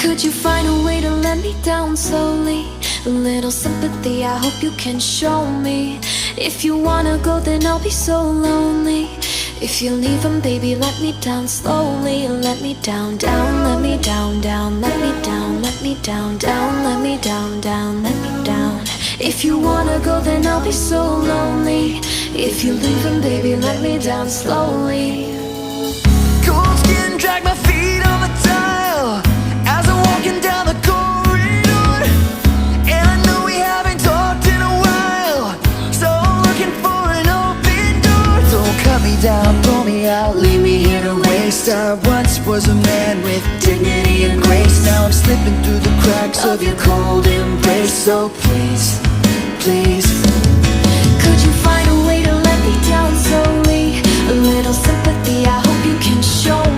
Could you find a way to let me down slowly? A little sympathy, I hope you can show me. If you wanna go, then I'll be so lonely. If you're leaving, baby, let me down slowly. Let me down, down, let me down, down, let me down, let me down, down, let me down, down, let me down. If you wanna go, then I'll be so lonely. If you're leaving, baby, let me down slowly. Cold skin, drag my feet on the tile as I'm walking down the corridor. And I know we haven't talked in a while, so I'm looking for an open door. Don't cut me down, throw me out, leave me here to waste. I once was a man with dignity and grace. Now I'm slipping through the cracks of your cold embrace. So please, please, could you find